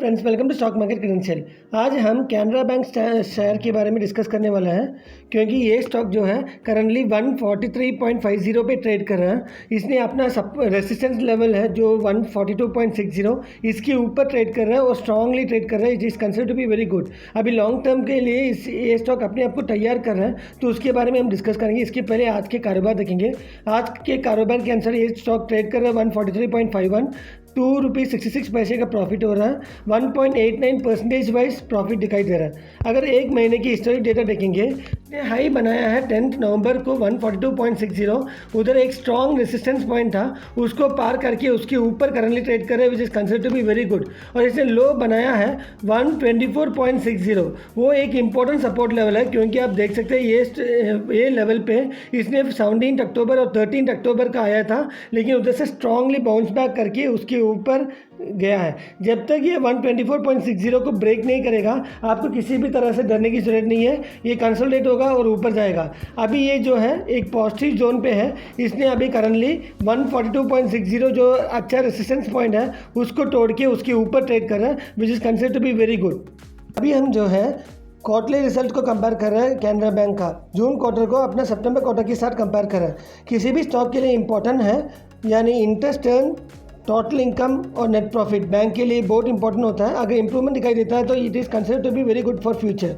Friends, welcome to stock market credential. आज हम Canara bank share के बारे में डिस्कस करने वाला है, क्योंकि ये स्टॉक जो है करंटली 143.50 पे ट्रेड कर रहा है। इसने अपना सब रेसिस्टेंस लेवल है जो 142.60, इसके ऊपर ट्रेड कर रहा है और स्ट्रांगली ट्रेड कर रहा है, is consider to be very good. अभी लॉन्ग टर्म के लिए ये स्टॉक अपने आप को तैयार कर रहा है, तो उसके बारे में हम डिस्कस करेंगे। इसके पहले आज के कारोबार देखेंगे। आज के कारोबार के अनुसार ये स्टॉक ट्रेड कर रहा है 143.51, ₹2.66 का प्रॉफिट हो रहा है। 1.89% वाइज प्रॉफिट दिखाई दे रहा है। अगर एक महीने की हिस्टोरिक डेटा देखेंगे, हाई बनाया है 10 नवंबर को 142.60। उधर एक स्ट्रॉन्ग रेसिस्टेंस पॉइंट था, उसको पार करके उसके ऊपर करंटली ट्रेड कर रहे हैं, which is consider to be very good. और इसने लो बनाया है 124.60। वो एक इंपॉर्टेंट सपोर्ट लेवल है, क्योंकि आप देख सकते हैं ये लेवल पे इसने 17 अक्टूबर और 13 अक्टूबर का आया था, लेकिन उधर से स्ट्रांगली बाउंस बैक करके उसके ऊपर गया है। जब तक ये 124.60 को ब्रेक नहीं करेगा, आपको किसी भी तरह से डरने की जरूरत नहीं है। ये कंसोलिडेट होगा और ऊपर जाएगा। अभी ये जो है एक पॉजिटिव जोन पे है। इसने अभी करंटली 142.60 जो अच्छा रेसिस्टेंस पॉइंट है उसको तोड़ के उसके ऊपर ट्रेड कर रहा है, which is consider to be very good. अभी हम जो है क्वार्टरली रिजल्ट को कंपेयर कर रहे हैं। कैनरा बैंक का जून क्वार्टर को अपना सितंबर क्वार्टर के साथ कंपेयर कर रहे हैं। किसी भी स्टॉक के लिए इंपॉर्टेंट है, यानी इंटरेस्ट अर्न, टोटल इनकम और नेट प्रॉफिट बैंक के लिए बहुत इंपॉर्टेंट होता है। अगर इंप्रूवमेंट दिखाई देता है तो it is consider to be very good for future.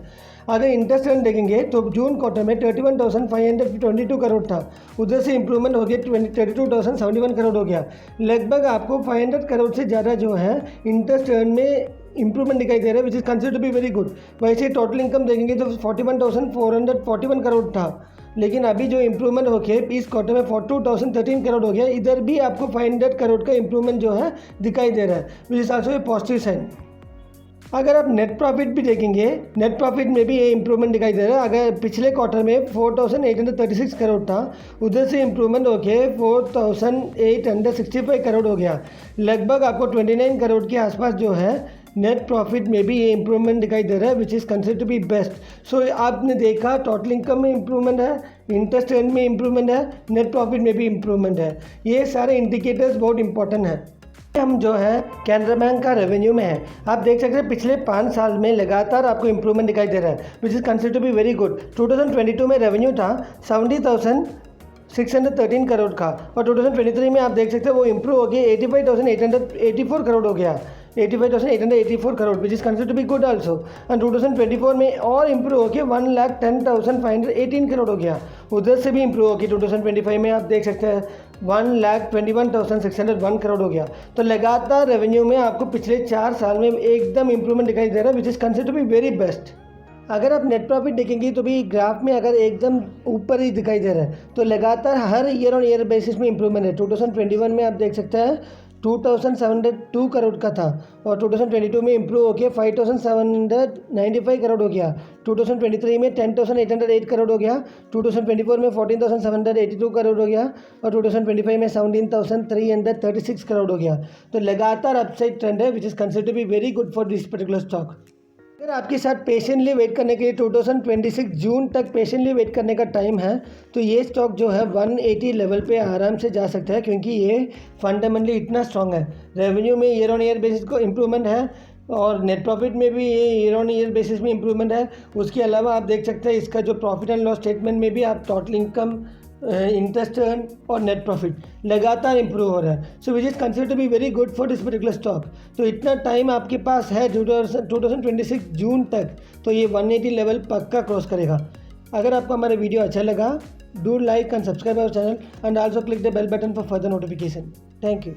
अगर इंटरेस्ट अर्न देखेंगे तो जून क्वार्टर में 31,522 करोड़ था, उधर से इंप्रूवमेंट हो गया 32,071 करोड़ हो गया। लगभग आपको 500 करोड़ से ज़्यादा जो है इंटरेस्ट अर्न में इंप्रूवमेंट दिखाई दे रहा है, which is consider to be very good. वैसे टोटल इनकम देखेंगे तो 41,441 करोड़ था, लेकिन अभी जो इम्प्रूवमेंट हो गया इस क्वार्टर में 42,013 करोड़ हो गया। इधर भी आपको 500 करोड़ का इम्प्रूवमेंट जो है दिखाई दे रहा है, which is also a positive sign. अगर आप नेट प्रॉफिट भी देखेंगे, नेट प्रॉफिट में भी ये इंप्रूवमेंट दिखाई दे रहा है। अगर पिछले क्वार्टर में 4,836 करोड़ था, उधर से इंप्रूवमेंट हो गया 4,865 करोड़ हो गया। लगभग आपको 29 करोड़ के आसपास जो है नेट प्रॉफिट में भी ये इंप्रूवमेंट दिखाई दे रहा है, which is consider to be best. So आपने देखा टोटल इनकम में इंप्रूवमेंट है, इंटरेस्ट रेट में इंप्रूवमेंट है, नेट प्रॉफिट में भी इंप्रूवमेंट है। ये सारे इंडिकेटर्स बहुत इंपॉर्टेंट हैं। हम जो है कैनरा बैंक का रेवेन्यू में है, आप देख सकते हैं पिछले 5 साल में लगातार आपको इंप्रूवमेंट दिखाई दे रहा है, which is consider to be very good. 2022 में रेवेन्यू था 70,613 करोड़ का, और 2023 में आप देख सकते हैं वो इंप्रूव हो गया 85,884 करोड़ हो गया, 85,884 crore, which is consider to be good also. And 2024 में और इंप्रूव हो गया 1,10,518 करोड़ हो गया, उधर से भी इंप्रूव हो गया। 2025 में आप देख सकते हैं 1,21,601 करोड़ हो गया। तो लगातार रेवेन्यू में आपको पिछले 4 साल में एकदम इंप्रूवमेंट दिखाई दे रहा है, which is consider to be very best. अगर आप नेट प्रॉफिट देखेंगे तो भी ग्राफ में अगर एकदम ऊपर ही दिखाई दे रहा है, तो लगातार हर ईयर ऑन ईयर बेसिस में इंप्रूवमेंट है। 2021 में आप देख सकते हैं 2,702 करोड़ का था, और 2022 में इंप्रूव हो गया 5,795 करोड़ हो गया। 2023 में 10,808 करोड़ हो गया। 2024 में 14,782 करोड़ हो गया, और 2025 में 17,336 करोड़ हो गया। तो लगातार अपसाइड ट्रेंड है, which is consider to be very good for this particular stock. अगर आपके साथ पेशेंटली वेट करने के लिए 2026 जून तक पेशेंटली वेट करने का टाइम है, तो ये स्टॉक जो है 180 लेवल पे आराम से जा सकता है, क्योंकि ये फंडामेंटली इतना स्ट्रांग है। रेवेन्यू में ईयर ऑन ईयर बेसिस को इम्प्रूवमेंट है, और नेट प्रॉफिट में भी ये ईयर ऑन ईयर बेसिस में इम्प्रूवमेंट है। उसके अलावा आप देख सकते हैं इसका जो प्रॉफिट एंड लॉस स्टेटमेंट में भी आप टोटल इनकम, इंटरेस्ट अर्न और नेट प्रॉफिट लगातार इंप्रूव हो रहा है। So which is consider to be very good for this particular stock. तो इतना टाइम आपके पास है 2026 जून तक, तो ये 180 लेवल पक्का क्रॉस करेगा। अगर आपको हमारा वीडियो अच्छा लगा, do like and subscribe our channel and also click the bell button for further notification. Thank you.